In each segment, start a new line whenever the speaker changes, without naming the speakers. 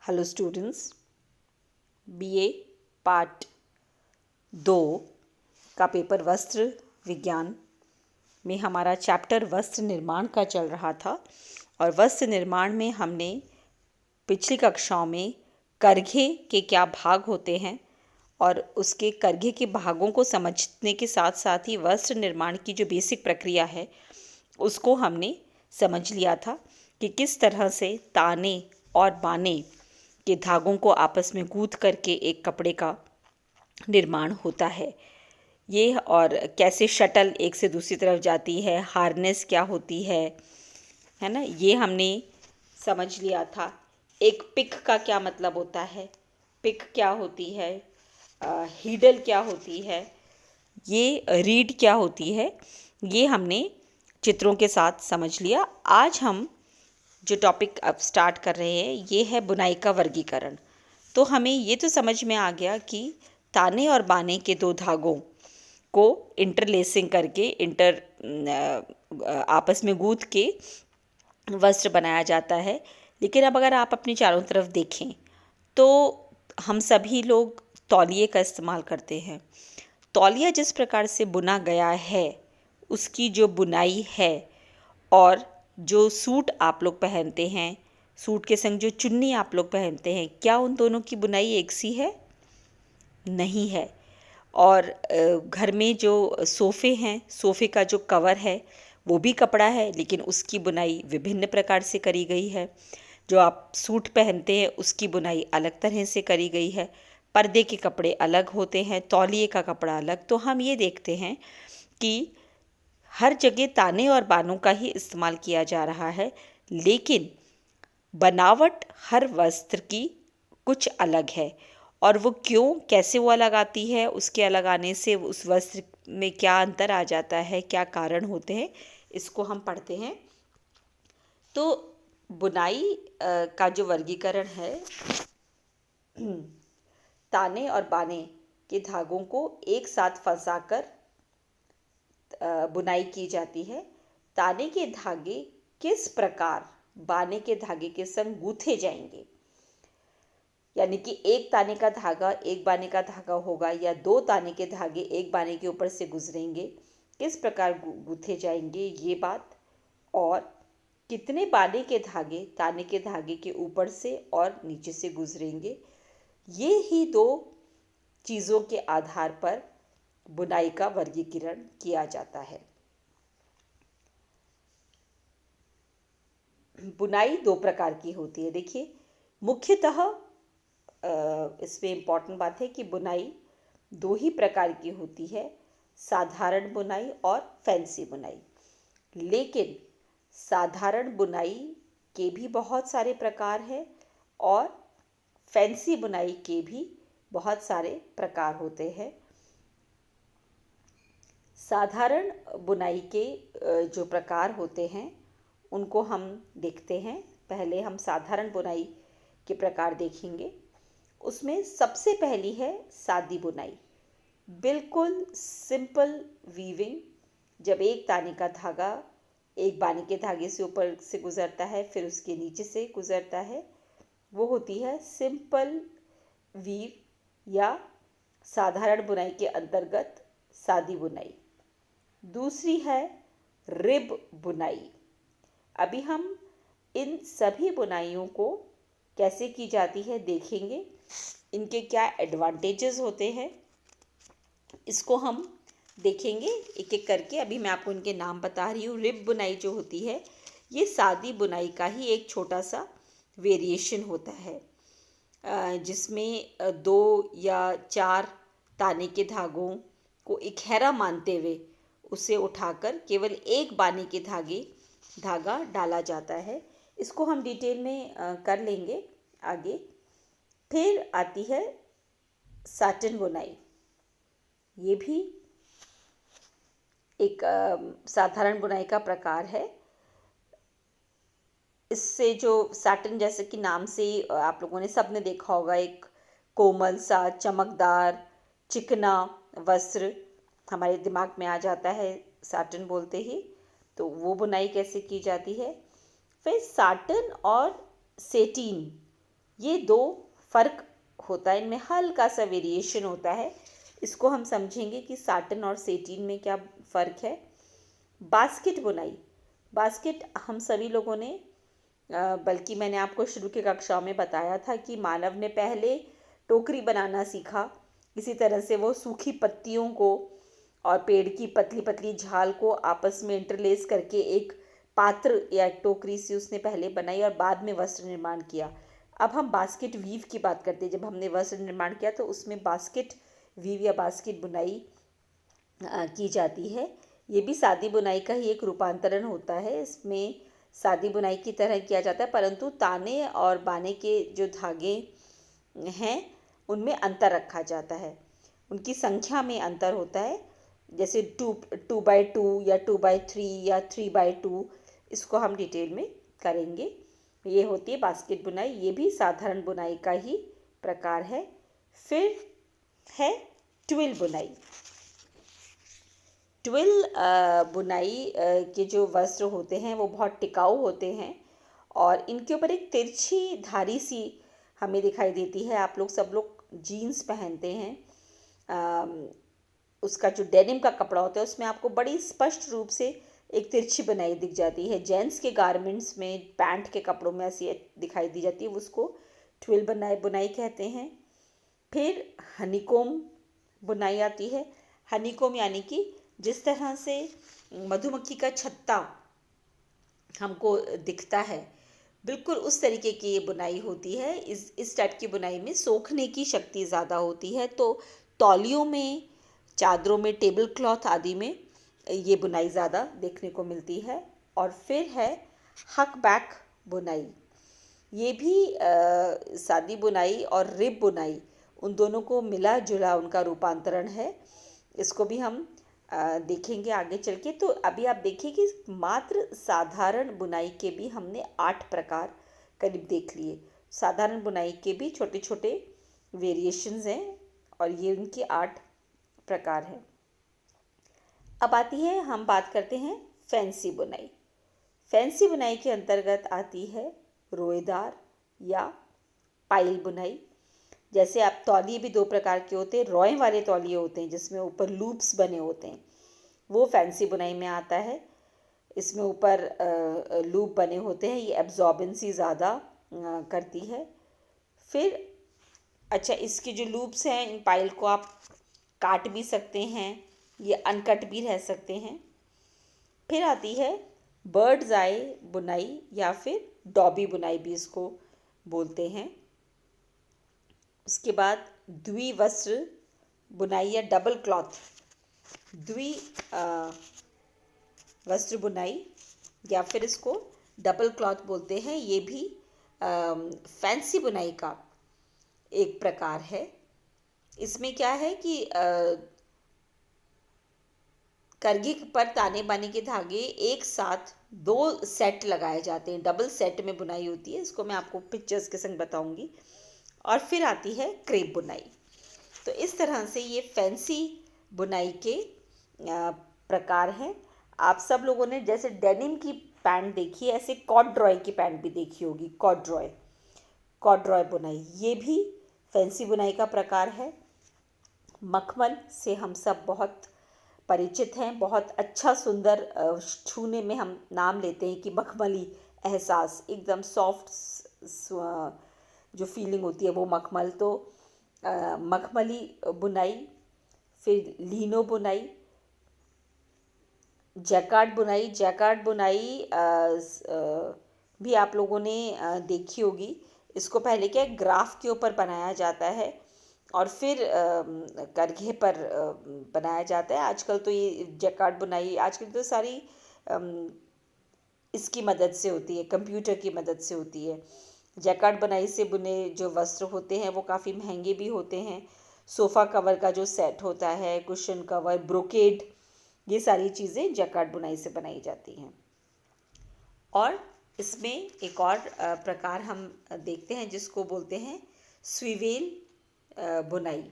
Hello students, BA part 2 का paper वस्त्र विज्ञान में हमारा चैप्टर वस्त्र निर्माण का चल रहा था। और वस्त्र निर्माण में हमने पिछली कक्षाओं में करघे के क्या भाग होते हैं और उसके करघे के भागों को समझने के साथ साथ ही वस्त्र निर्माण की जो बेसिक प्रक्रिया है उसको हमने समझ लिया था कि किस तरह से ताने और बाने के धागों को आपस में गूंथ करके एक कपड़े का निर्माण होता है। ये और कैसे शटल एक से दूसरी तरफ जाती है, हार्नेस क्या होती है ना, ये हमने समझ लिया था। एक पिक का क्या मतलब होता है, पिक क्या होती है, हीडल क्या होती है, ये रीड क्या होती है, ये हमने चित्रों के साथ समझ लिया। आज हम जो टॉपिक अब स्टार्ट कर रहे हैं ये है बुनाई का वर्गीकरण। तो हमें ये तो समझ में आ गया कि ताने और बाने के दो धागों को इंटरलेसिंग करके आपस में गूंथ के वस्त्र बनाया जाता है। लेकिन अब अगर आप अपनी चारों तरफ देखें तो हम सभी लोग तौलिए का इस्तेमाल करते हैं। तौलिया जिस प्रकार से बुना गया है उसकी जो बुनाई है और जो सूट आप लोग पहनते हैं, सूट के संग जो चुन्नी आप लोग पहनते हैं, क्या उन दोनों की बुनाई एक सी है? नहीं है। और घर में जो सोफ़े हैं, सोफ़े का जो कवर है वो भी कपड़ा है, लेकिन उसकी बुनाई विभिन्न प्रकार से करी गई है। जो आप सूट पहनते हैं उसकी बुनाई अलग तरह से करी गई है। पर्दे के कपड़े अलग होते हैं, तौलिए का कपड़ा अलग। तो हम ये देखते हैं कि हर जगह ताने और बानों का ही इस्तेमाल किया जा रहा है, लेकिन बनावट हर वस्त्र की कुछ अलग है। और वो क्यों, कैसे वो अलग आती है, उसके अलग आने से उस वस्त्र में क्या अंतर आ जाता है, क्या कारण होते हैं, इसको हम पढ़ते हैं। तो बुनाई का जो वर्गीकरण है, ताने और बाने के धागों को एक साथ फंसाकर बुनाई की जाती है। ताने के धागे किस प्रकार बाने के धागे के संग गूंथे जाएंगे, यानी कि एक ताने का धागा एक बाने का धागा होगा या दो ताने के धागे एक बाने के ऊपर से गुजरेंगे, किस प्रकार गूंथे जाएंगे ये बात, और कितने बाने के धागे ताने के धागे के ऊपर से और नीचे से गुजरेंगे, ये ही दो चीज़ों के आधार पर बुनाई का वर्गीकरण किया जाता है। बुनाई दो प्रकार की होती है। देखिए, मुख्यतः इसमें इम्पॉर्टेंट बात है कि बुनाई दो ही प्रकार की होती है, साधारण बुनाई और फैंसी बुनाई। लेकिन साधारण बुनाई के भी बहुत सारे प्रकार हैं और फैंसी बुनाई के भी बहुत सारे प्रकार होते हैं। साधारण बुनाई के जो प्रकार होते हैं उनको हम देखते हैं। पहले हम साधारण बुनाई के प्रकार देखेंगे। उसमें सबसे पहली है सादी बुनाई, बिल्कुल सिंपल वीविंग। जब एक ताने का धागा एक बाने के धागे से ऊपर से गुजरता है, फिर उसके नीचे से गुजरता है, वो होती है सिंपल वीव या साधारण बुनाई के अंतर्गत सादी बुनाई। दूसरी है रिब बुनाई। अभी हम इन सभी बुनाइयों को कैसे की जाती है देखेंगे, इनके क्या एडवांटेजेस होते हैं इसको हम देखेंगे एक एक करके। अभी मैं आपको इनके नाम बता रही हूँ। रिब बुनाई जो होती है ये सादी बुनाई का ही एक छोटा सा वेरिएशन होता है, जिसमें दो या चार ताने के धागों को इकहरा मानते हुए उसे उठाकर केवल एक बाने के धागा डाला जाता है। इसको हम डिटेल में कर लेंगे आगे। फिर आती है साटन बुनाई। ये भी एक साधारण बुनाई का प्रकार है। इससे जो साटन, जैसे कि नाम से आप लोगों ने सबने देखा होगा, एक कोमल सा चमकदार चिकना वस्त्र हमारे दिमाग में आ जाता है साटन बोलते ही। तो वो बुनाई कैसे की जाती है। फिर साटन और सेटीन ये दो फर्क होता है, इनमें हल्का सा वेरिएशन होता है। इसको हम समझेंगे कि साटन और सेटिन में क्या फ़र्क है। बास्केट बुनाई, बास्केट हम सभी लोगों ने बल्कि मैंने आपको शुरू की कक्षाओं में बताया था कि मानव ने पहले टोकरी बनाना सीखा। इसी तरह से वो सूखी पत्तियों को और पेड़ की पतली पतली झाल को आपस में इंटरलेस करके एक पात्र या एक टोकरी सी उसने पहले बनाई और बाद में वस्त्र निर्माण किया। अब हम बास्केट वीव की बात करते हैं। जब हमने वस्त्र निर्माण किया तो उसमें बास्केट वीव या बास्केट बुनाई की जाती है। ये भी सादी बुनाई का ही एक रूपांतरण होता है। इसमें सादी बुनाई की तरह किया जाता है, परंतु ताने और बाने के जो धागे हैं उनमें अंतर रखा जाता है, उनकी संख्या में अंतर होता है। जैसे 2x2 या 2x3 या 3x2, इसको हम डिटेल में करेंगे। ये होती है बास्केट बुनाई, ये भी साधारण बुनाई का ही प्रकार है। फिर है ट्विल बुनाई। ट्विल बुनाई के जो वस्त्र होते हैं वो बहुत टिकाऊ होते हैं और इनके ऊपर एक तिरछी धारी सी हमें दिखाई देती है। आप लोग सब लोग जीन्स पहनते हैं, उसका जो डेनिम का कपड़ा होता है उसमें आपको बड़ी स्पष्ट रूप से एक तिरछी बुनाई दिख जाती है। जेंट्स के गारमेंट्स में, पैंट के कपड़ों में ऐसी दिखाई दी जाती है, उसको ट्विल बुनाई कहते हैं। फिर हनीकॉम्ब बुनाई आती है। हनीकॉम्ब यानी कि जिस तरह से मधुमक्खी का छत्ता हमको दिखता है, बिल्कुल उस तरीके की ये बुनाई होती है। इस टाइप की बुनाई में सोखने की शक्ति ज़्यादा होती है। तो तौलियों में, चादरों में, टेबल क्लॉथ आदि में ये बुनाई ज़्यादा देखने को मिलती है। और फिर है हक बैक बुनाई। ये भी सादी बुनाई और रिब बुनाई, उन दोनों को मिला जुला उनका रूपांतरण है। इसको भी हम देखेंगे आगे चल के। तो अभी आप देखिए कि मात्र साधारण बुनाई के भी हमने 8 प्रकार करीब देख लिए। साधारण बुनाई के भी छोटे छोटे वेरिएशंस हैं और ये उनकी 8 प्रकार हैं। अब आती है, हम बात करते हैं फैंसी बुनाई। फैंसी बुनाई के अंतर्गत आती है रोएदार या पाइल बुनाई। जैसे आप तौलिए भी 2 प्रकार के होते हैं। रोए वाले तौलिए होते हैं जिसमें ऊपर लूप्स बने होते हैं, वो फैंसी बुनाई में आता है। इसमें ऊपर लूप बने होते हैं, ये एब्जॉर्बेंसी ज़्यादा करती है। फिर अच्छा, इसके जो लूप्स हैं, इन पाइल को आप काट भी सकते हैं, ये अनकट भी रह सकते हैं। फिर आती है बर्ड्स आई बुनाई या फिर डॉबी बुनाई भी इसको बोलते हैं। उसके बाद द्विवस्त्र बुनाई या डबल क्लॉथ वस्त्र बुनाई या फिर इसको डबल क्लॉथ बोलते हैं। ये भी फैंसी बुनाई का एक प्रकार है। इसमें क्या है कि करघे पर ताने बाने के धागे एक साथ 2 सेट लगाए जाते हैं, डबल सेट में बुनाई होती है। इसको मैं आपको पिक्चर्स के संग बताऊंगी। और फिर आती है क्रेप बुनाई। तो इस तरह से ये फैंसी बुनाई के प्रकार हैं। आप सब लोगों ने जैसे डेनिम की पैंट देखी है, ऐसे कॉर्डरॉय की पैंट भी देखी होगी। कॉर्डरॉय बुनाई, ये भी फैंसी बुनाई का प्रकार है। मखमल से हम सब बहुत परिचित हैं, बहुत अच्छा सुंदर, छूने में हम नाम लेते हैं कि मखमली एहसास, एकदम सॉफ्ट जो फीलिंग होती है वो मखमल। तो मखमली बुनाई, फिर लीनो बुनाई, जैकार्ड बुनाई भी आप लोगों ने देखी होगी। इसको पहले क्या ग्राफ के ऊपर बनाया जाता है और फिर करघे पर बनाया जाता है। आजकल तो ये जैकार्ड बुनाई आजकल तो सारी इसकी मदद से होती है, कंप्यूटर की मदद से होती है। जैकार्ड बुनाई से बुने जो वस्त्र होते हैं वो काफ़ी महंगे भी होते हैं। सोफ़ा कवर का जो सेट होता है, कुशन कवर, ब्रोकेड, ये सारी चीज़ें जैकार्ड बुनाई से बनाई जाती हैं। और इसमें एक और प्रकार हम देखते हैं जिसको बोलते हैं स्वीवेल बुनाई।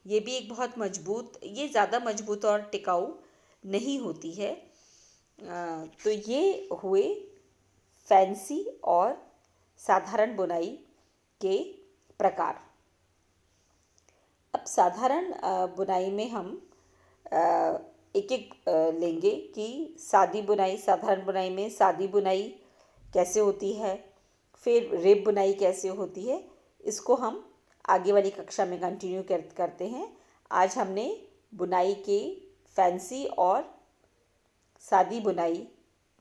ये भी एक बहुत मजबूत, ये ज़्यादा मजबूत और टिकाऊ नहीं होती है। तो ये हुए फैंसी और साधारण बुनाई के प्रकार। अब साधारण बुनाई में हम एक एक लेंगे कि सादी बुनाई, साधारण बुनाई में सादी बुनाई कैसे होती है, फिर रिब बुनाई कैसे होती है, इसको हम आगे वाली कक्षा में कंटिन्यू करते हैं। आज हमने बुनाई के फैंसी और सादी बुनाई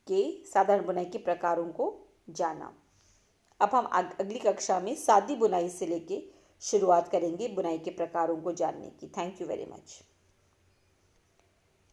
के, साधारण बुनाई के प्रकारों को जाना। अब हम अगली कक्षा में सादी बुनाई से लेके शुरुआत करेंगे बुनाई के प्रकारों को जानने की। Thank you very much.